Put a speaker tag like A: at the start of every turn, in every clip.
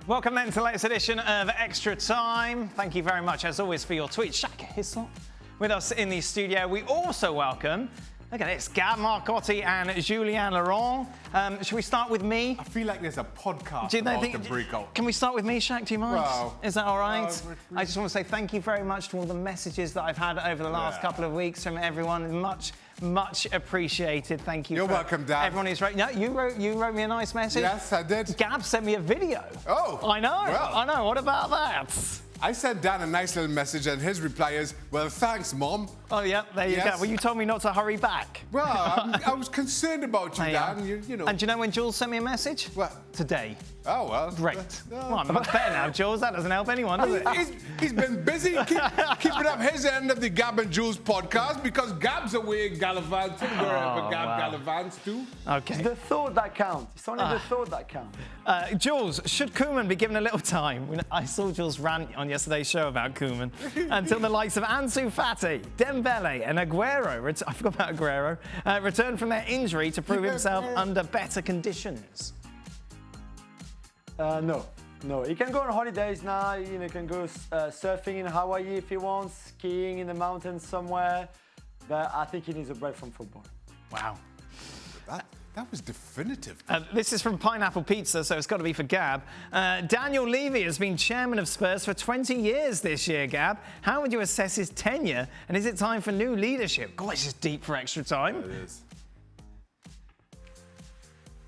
A: Welcome then to the latest edition of Extra Time. Thank you very much, as always, for your tweets. Shaka, Hislop with us in the studio. We also welcome, look at this, Gab, Marcotti and Julien. Should we start with me?
B: I feel like there's a podcast
A: Do you
B: about
A: think,
B: to break out.
A: Can we start with me, Shaq? Do you mind?
B: Well,
A: is that all right? I just want to say thank you very much to all the messages that I've had over the last couple of weeks from everyone. Much appreciated. Thank you.
B: You're welcome, Dan.
A: Everyone who's wrote. No, you wrote me a nice message.
B: Yes, I did.
A: Gab sent me a video.
B: Oh,
A: I know.
B: well.
A: I know. What about that?
B: I sent Dan a nice little message, and his reply is, "Well, thanks, Mom."
A: Oh yeah, there you go. Well, you told me not to hurry back.
B: Well, I was concerned about you, Dan. You know.
A: And do you know when Jules sent me a message?
B: What?
A: Today.
B: Oh well.
A: Great. Well, I'm much better now, Jules. That doesn't help anyone, does it?
B: He's been busy keeping up his end of the Gab and Jules podcast because Gab's away in Gallivant. Wherever Gallivants too.
A: Okay.
C: It's the thought that counts. It's only the thought that counts.
A: Jules, should Koeman be given a little time? I saw Jules rant on yesterday's show about Koeman until the likes of Ansu Fati, Dembele and Aguero, I forgot about Aguero, returned from their injury to prove himself under better conditions.
C: No. He can go on holidays now. He can go surfing in Hawaii if he wants, skiing in the mountains somewhere. But I think he needs a break from football.
A: Wow.
B: That was definitive.
A: This is from Pineapple Pizza, so it's got to be for Gab. Daniel Levy has been chairman of Spurs for 20 years this year, Gab. How would you assess his tenure, and is it time for new leadership? God, this is deep for Extra Time.
B: It is.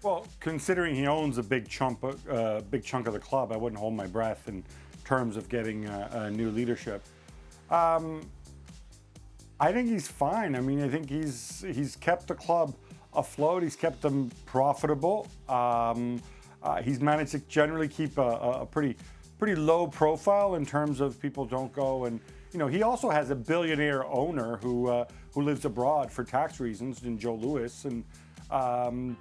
D: Well, considering he owns a big chunk of the club, I wouldn't hold my breath in terms of getting new leadership. I think he's fine. I mean, I think he's kept the club afloat. He's kept them profitable. He's managed to generally keep a pretty low profile in terms of people don't go and he also has a billionaire owner who lives abroad for tax reasons in Joe Louis and.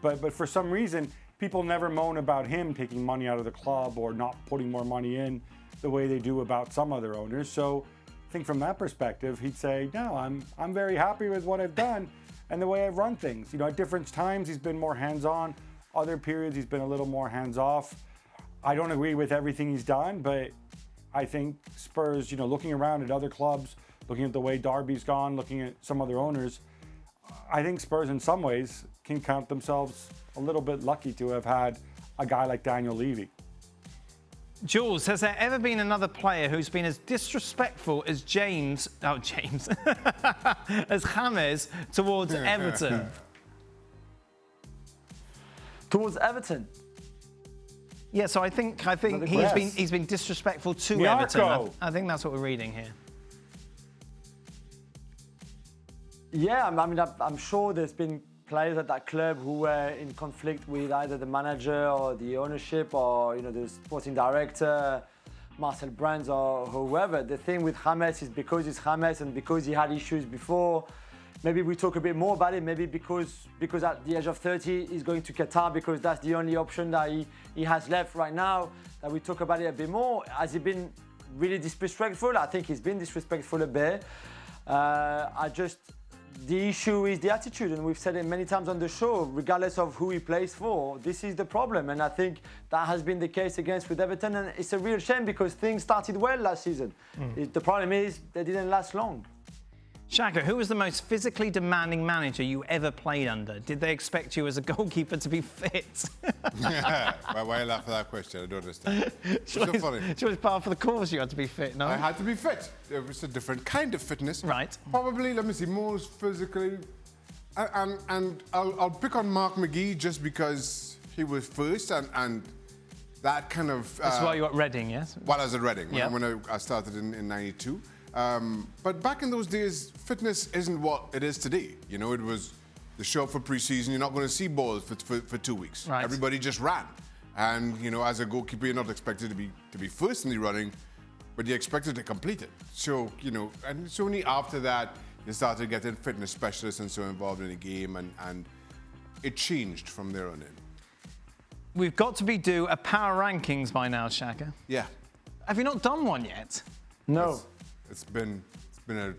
D: But for some reason, people never moan about him taking money out of the club or not putting more money in the way they do about some other owners. So I think from that perspective, he'd say, no, I'm very happy with what I've done and the way I've run things. At different times, he's been more hands-on. Other periods, he's been a little more hands-off. I don't agree with everything he's done, but I think Spurs, looking around at other clubs, looking at the way Derby's gone, looking at some other owners, I think Spurs in some ways can count themselves a little bit lucky to have had a guy like Daniel Levy.
A: Jules, has there ever been another player who's been as disrespectful as as James towards Everton?
C: Towards Everton?
A: Yeah, so I think he's been disrespectful to Everton. I think that's what we're reading here.
C: Yeah, I mean, I'm sure there's been players at that club who were in conflict with either the manager or the ownership or, the sporting director, Marcel Brands or whoever. The thing with James is because he's James and because he had issues before, maybe we talk a bit more about it, maybe because at the age of 30, he's going to Qatar because that's the only option that he has left right now, that we talk about it a bit more. Has he been really disrespectful? I think he's been disrespectful a bit. The issue is the attitude, and we've said it many times on the show, regardless of who he plays for, this is the problem. And I think that has been the case with Everton, and it's a real shame because things started well last season. The problem is they didn't last long.
A: Shaka, who was the most physically demanding manager you ever played under? Did they expect you as a goalkeeper to be fit?
B: Why laugh at that question? I don't understand. It's so funny.
A: It was part of the course you had to be fit, no?
B: I had to be fit. It was a different kind of fitness.
A: Right.
B: Probably, let me see, most physically. And I'll pick on Mark McGee just because he was first and that kind of...
A: That's why you were at Reading, yes?
B: While I was at Reading,
A: yeah.
B: when I started in 92. But back in those days, fitness isn't what it is today. It was the show for pre-season. You're not going to see balls for 2 weeks.
A: Right.
B: Everybody just ran. And, as a goalkeeper, you're not expected to be first in the running, but you're expected to complete it. So, and it's only after that you started getting fitness specialists and so involved in the game, and it changed from there on in.
A: We've got to be due a power rankings by now, Shaka.
B: Yeah.
A: Have you not done one yet?
C: No.
B: It's been a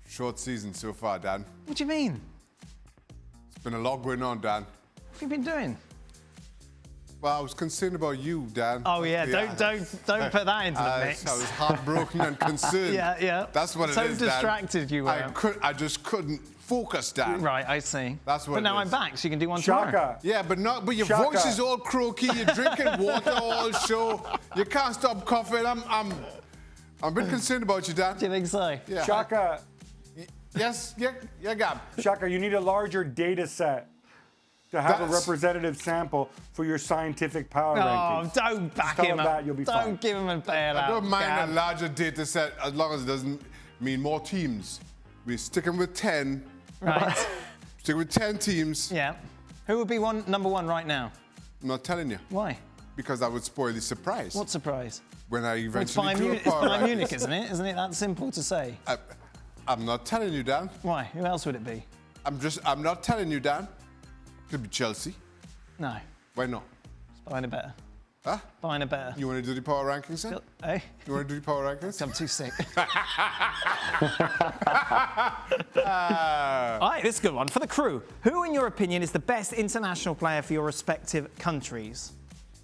B: short season so far, Dan.
A: What do you mean?
B: It's been a lot going on, Dan.
A: What have you been doing?
B: Well, I was concerned about you, Dan.
A: Oh yeah, don't put that into the mix.
B: I was heartbroken and concerned.
A: Yeah.
B: That's what it
A: so
B: is, Dan.
A: distracted you were.
B: I just couldn't focus, Dan.
A: Right, I see.
B: That's what
A: But
B: it
A: now
B: is.
A: I'm back, so you can do one tomorrow.
D: Shaka.
B: Yeah, but your
D: Shaka.
B: voice is all croaky. You're drinking water all show. You can't stop coughing. I'm a bit concerned about you, Dan.
A: Do you think so?
B: Yeah.
D: Shaka,
B: Yes, yeah, Gab.
D: Shaka, you need a larger data set to have a
B: That's-
D: representative sample for your scientific power
A: Oh,
D: rankings.
A: don't back
D: tell
A: him
D: him
A: up.
D: that, you'll be fine.
A: Don't give him a bailout.
B: I don't mind
A: Gab.
B: a larger data set as long as it doesn't mean more teams. We're sticking with 10.
A: Right.
B: Sticking with 10 teams.
A: Yeah. Who would be number one right now?
B: I'm not telling you
A: Why?
B: because that would spoil the surprise.
A: What surprise?
B: When I
A: It's
B: eventually
A: Bayern
B: do a
A: Munich, it's
B: power
A: Bayern
B: rankings.
A: Munich, isn't it? Isn't it that simple to say?
B: I'm not telling you, Dan.
A: Why? Who else would it be?
B: I'm not telling you, Dan. Could be Chelsea.
A: No.
B: Why not?
A: It's Bayern are better.
B: Huh?
A: Bayern are better.
B: You want to do the power rankings then?
A: Hey?
B: You want to do the power rankings?
A: I'm too sick. All right, this is a good one. For the crew, who, in your opinion, is the best international player for your respective countries?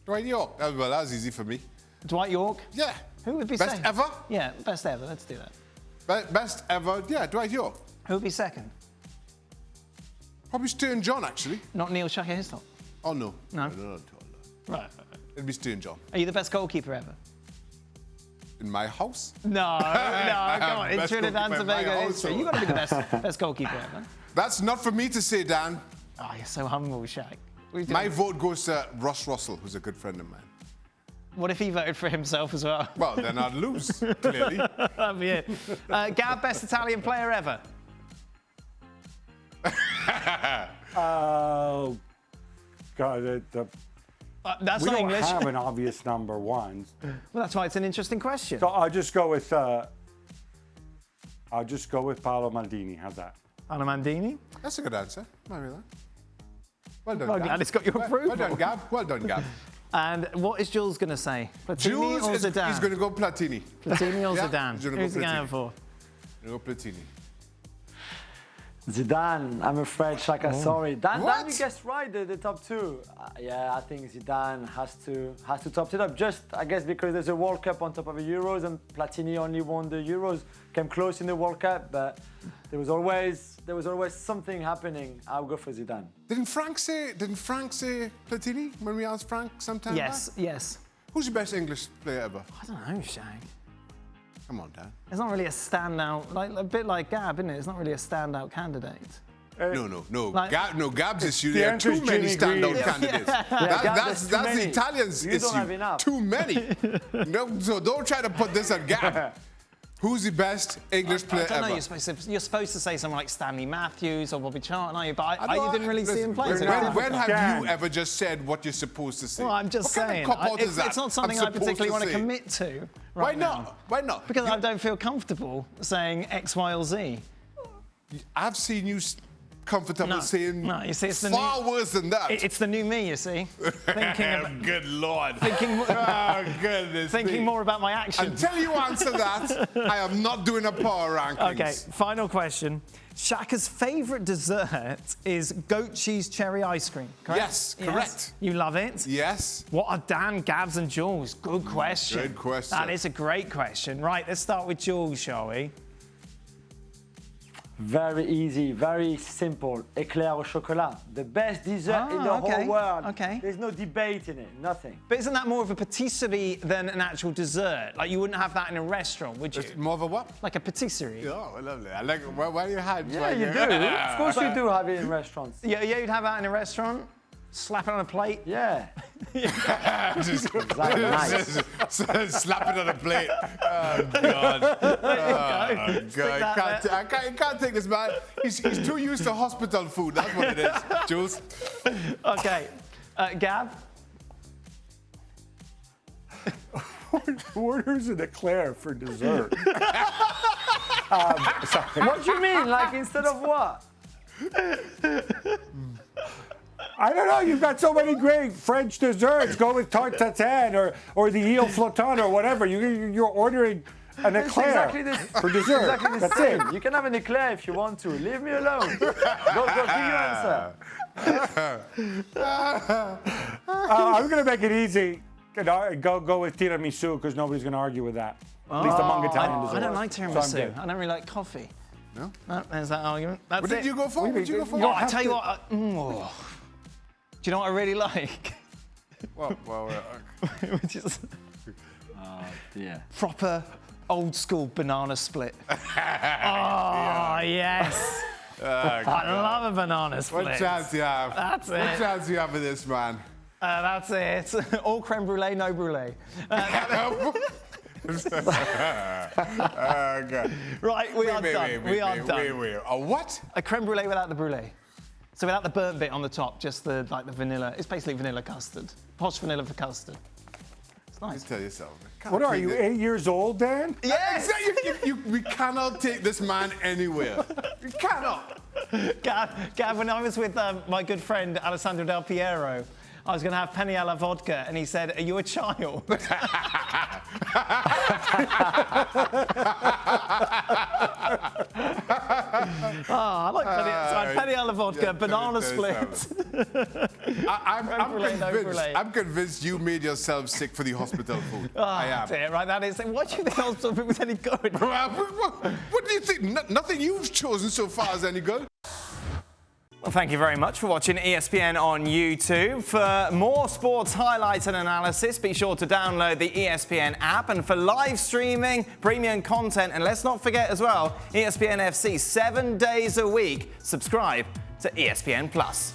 B: Dwight York. Well, that was easy for me.
A: Dwight York?
B: Yeah.
A: Who would be
B: Best
A: second?
B: ever?
A: Yeah, best ever. Let's do that.
B: Best ever? Yeah, Dwight York.
A: Who would be second?
B: Probably Stern John, actually.
A: Not Neil Shaka Hislop.
B: Oh, no.
A: No.
B: No.
A: Right.
B: It'd be Stern John.
A: Are you the best goalkeeper ever?
B: In my house?
A: No, come on. In
B: Best
A: Trinidad and
B: goalkeeper in my
A: Tobago history,
B: household.
A: you've got to be the best goalkeeper ever.
B: That's not for me to say, Dan.
A: Oh, you're so humble, Shaq. What, are you doing?
B: My vote goes to Ross Russell, who's a good friend of mine.
A: What if he voted for himself as well?
B: Well, then I'd lose, clearly.
A: That'd be it. Gab, best Italian player ever?
D: Oh, God,
A: That's
D: we
A: not
D: don't
A: English.
D: have an obvious number one.
A: Well, that's why it's an interesting question.
D: So I'll just go with Paolo Maldini. How's that?
A: Anna Mandini?
B: That's a good answer. Maybe that. Well done,
A: Well,
B: Gab.
A: glad it's got your approval.
B: Well done, Gab. Well done, Gab.
A: And what is Jules going to say? Platini
B: Jules
A: or
B: is
A: Zidane?
B: he's going to go Platini.
A: Platini or
B: Yeah,
A: Zidane?
B: he's gonna go
A: Who's he going
B: Platini.
A: for?
B: He's going to go Platini.
C: Zidane, I'm afraid, Shaka, sorry. Dan,
B: What?
C: you guessed right, the top two. Yeah, I think Zidane has to top it up. Just, I guess, because there's a World Cup on top of the Euros, and Platini only won the Euros, came close in the World Cup, but there was always something happening. I'll go for Zidane.
B: Didn't Frank say Platini when we asked Frank sometime
A: Yes,
B: back?
A: yes.
B: Who's the best English player ever?
A: I don't know, Shag.
B: Come on, Dan.
A: It's not really a standout, like a bit like Gab, isn't it? It's not really a standout candidate.
B: No.
A: Like-
B: Gab's issue.
D: the
B: There are
D: answer
B: too
D: is
B: many
D: Jimmy
B: standout
D: Greaves.
B: candidates.
C: Gab,
B: That's
C: there's too
B: the
C: many.
B: Italians'
C: You
B: issue.
C: don't have enough.
B: Too many. No, so don't try to put this on Gab. Who's the best English
A: I
B: player
A: don't know,
B: ever?
A: you're supposed to say someone like Stanley Matthews or Bobby Charlton, aren't you? But
B: I
A: you
B: know,
A: didn't really see him play.
B: listen,
A: so it's
B: When
A: difficult.
B: have
D: Dan.
B: you ever just said what you're supposed to say?
A: Well, I'm just
B: what
A: saying.
B: Kind of cop-out is that?
A: It's not something
B: I'm
A: I particularly want to
B: supposed say?
A: commit to.
B: Why
A: Right
B: not?
A: now.
B: Why not?
A: Because I don't feel comfortable saying X, Y, or Z.
B: I've seen you comfortable saying
A: no, you see, it's the
B: far worse than that.
A: It's the new me, you see.
B: Good Lord.
A: Thinking,
B: Oh, goodness
A: thinking
B: me.
A: more about my actions.
B: Until you answer that, I am not doing a power rankings.
A: Okay, final question. Shaka's favourite dessert is goat cheese cherry ice cream, correct?
B: Yes, correct.
A: You love it?
B: Yes.
A: What are Dan, Gabs and Jules? Good question.
B: Good question.
A: That is a great question. Right, let's start with Jules, shall we?
C: Very easy, very simple. Éclair au chocolat. The best dessert in the
A: okay,
C: whole world.
A: okay.
C: There's no debate in it, nothing.
A: But isn't that more of a patisserie than an actual dessert? Like, you wouldn't have that in a restaurant, would you?
B: It's more of a what?
A: Like a patisserie.
B: Oh, lovely. I like why are your hands?
C: Yeah, you do. Of course you do have it in restaurants.
A: Yeah, you'd have that in a restaurant, slap it on a plate.
C: Yeah.
B: Just
C: Exactly, nice.
B: slap it on a plate. Oh, God. Oh, God. I can't take this man. He's too used to hospital food. That's what it is, Jules.
A: Okay, Gab?
D: Who orders an eclair for dessert?
C: What do you mean? Like instead of what?
D: I don't know. You've got so many great French desserts. Go with tarte tatin or the eel flottant or whatever. You're ordering an
C: It's
D: eclair
C: exactly the,
D: for dessert.
C: exactly the
D: That's
C: same.
D: it.
C: You can have an eclair if you want to. Leave me alone. Go, give your answer.
D: I'm going to make it easy. Go with tiramisu because nobody's going to argue with that. At least among Italian desserts.
A: I don't like
D: So I'm
A: tiramisu.
D: good.
A: I don't really like coffee.
B: No?
A: There's that argument. That's
B: What
A: it.
B: did you go for? What did you go for?
A: Oh, I tell you what. Do you know what I really like? Which is
C: Yeah.
A: proper old school banana split. Yes. I love a banana split.
B: What chance do you have?
A: That's
B: What
A: it.
B: chance do you have with this, man?
A: That's it. All creme brulee, no brulee.
B: Okay.
A: Right, we are done. We are done.
B: Wait. A what?
A: A creme brulee without the brulee. So without the burnt bit on the top, just the vanilla. It's basically vanilla custard. Posh vanilla for custard. It's nice.
B: Tell yourself.
D: What are you, 8 years old, Dan?
A: Yes!
B: We cannot take this man anywhere. We cannot.
A: Gav, when I was with my good friend Alessandro Del Piero, I was going to have penne alla vodka, and he said, "Are you a child?" I like penne alla vodka, banana split.
B: I'm convinced you made yourself sick for the hospital food. I am.
A: Dear, right, that is. Why do you think the hospital food was any good?
B: What do you think? Nothing you've chosen so far is any good.
A: Well, thank you very much for watching ESPN on YouTube. For more sports highlights and analysis, be sure to download the ESPN app. And for live streaming, premium content, and let's not forget as well, ESPN FC 7 days a week. Subscribe to ESPN Plus.